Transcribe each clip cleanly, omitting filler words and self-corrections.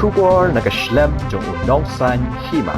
Shubor nakaslem jong unongsan Hima.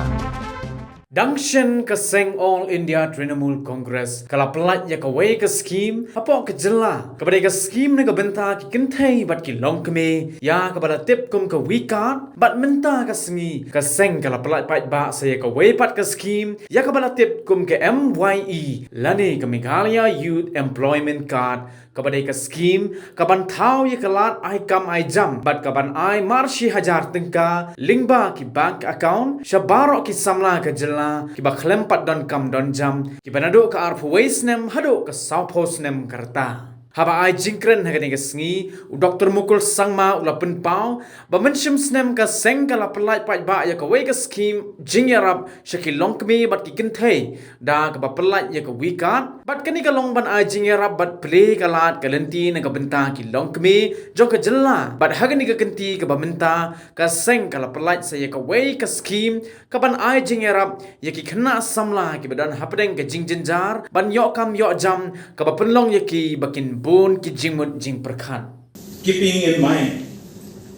Dangshan ka seng All India Trinamool Congress kala pelat ya ka way ka scheme apo ka Jylla kepada ka scheme na ka Bynta ki kentai bat ki long keme ya kepada tip kum ka wikat bat menta ka sengi ka seng kala pelat pat ba saya ka way pat ka scheme ya kepada tip kum ka MYE lani ka Meghalaya Youth Employment Card kepada ka scheme kaban tau ya kelat ai kam ai jam bat kaban ai marshi hajar tengka lingba ki bank account shabaro ki Samla ka Jylla ki ba klempat don kam don jam ki banado ka arfu waisnem hado ka south post nem karta haba ai jingkren hagani ka sengi u Dr. Mukul sangma ula penpau ba menshim snem ka seng kala pelai pat ba ya ka way ka scheme Ïarap shaki longkmi bat ki kentai da ka ba pelai ya ka wikat bat kani ka long ban ai Ïarap bat play kalat ka lenti na ka Bynta ki longkmi jong ka Jylla bat hagani ka kenti ka ba Bynta ka seng kala pelai saya ka way ka scheme ka ban ai Ïarap ya ki Khynnah Samla ki badan hapdeng ka jingjenjar ban yok kam yok jam ka ba penlong ya ki bakin Bon ki jingmut jing perkhan. Keeping in mind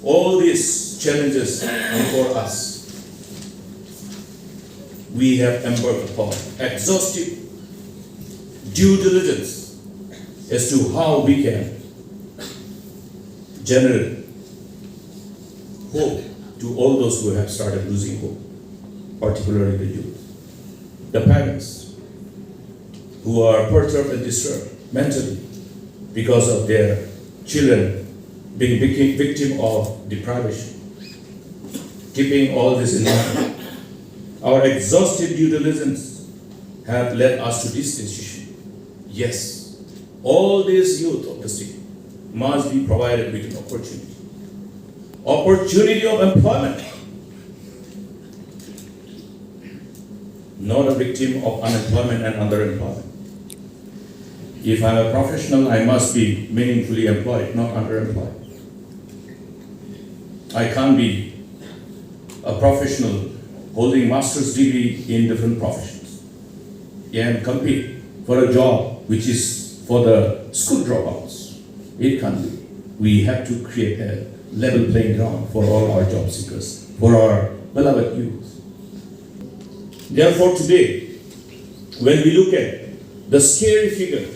all these challenges before us, we have embarked upon exhaustive due diligence as to how we can generate hope to all those who have started losing hope, particularly the youth, the parents who are perturbed and disturbed mentally because of their children being victim of deprivation. Keeping all this in mind, our exhaustive due diligence have led us to this decision. Yes, all these youth of the state must be provided with an opportunity. Opportunity of employment. Not a victim of unemployment and underemployment. If I'm a professional, I must be meaningfully employed, not underemployed. I can't be a professional holding master's degree in different professions and compete for a job which is for the school dropouts. It can't be. We have to create a level playing ground for all our job seekers, for our beloved youth. Therefore, today, when we look at the scary figure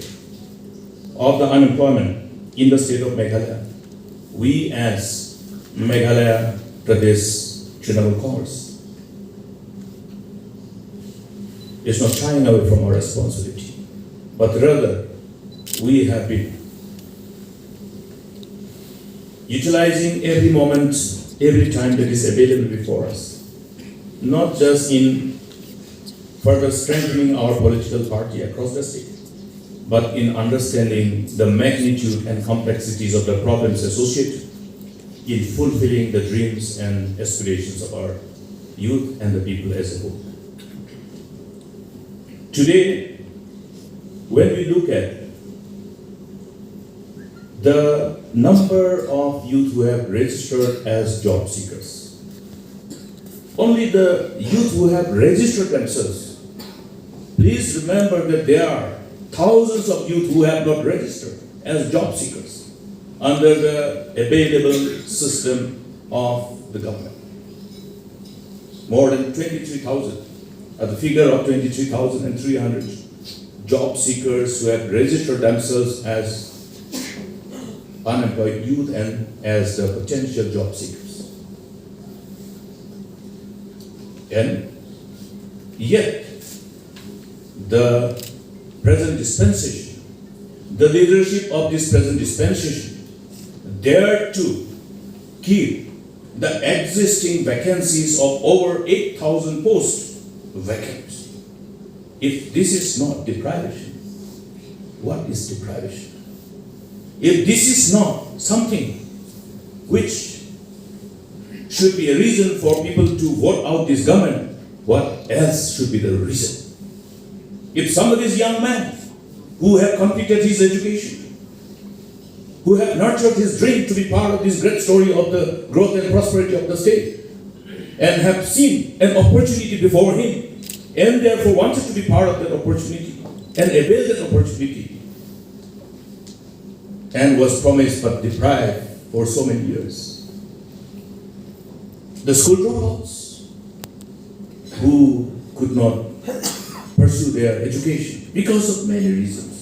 of the unemployment in the state of Meghalaya, we as Meghalaya Pradesh Trinamool Congress is not shying away from our responsibility, but rather we have been utilizing every moment, every time that is available before us, not just in further strengthening our political party across the state, but in understanding the magnitude and complexities of the problems associated in fulfilling the dreams and aspirations of our youth and the people as a whole. Today, when we look at the number of youth who have registered as job seekers, only the youth who have registered themselves, please remember that there are thousands of youth who have not registered as job seekers under the available system of the government. More than 23,000, the figure of 23,300 job seekers who have registered themselves as unemployed youth and as the potential job seekers. And yet, the present dispensation, the leadership of this present dispensation dare to keep the existing vacancies of over 8,000 posts vacant. If this is not deprivation, what is deprivation? If this is not something which should be a reason for people to vote out this government, what else should be the reason? If some of these young men who have completed his education, who have nurtured his dream to be part of this great story of the growth and prosperity of the state, and have seen an opportunity before him, and therefore wanted to be part of that opportunity, and availed that opportunity, and was promised but deprived for so many years. the school dropouts who could not pursue their education because of many reasons.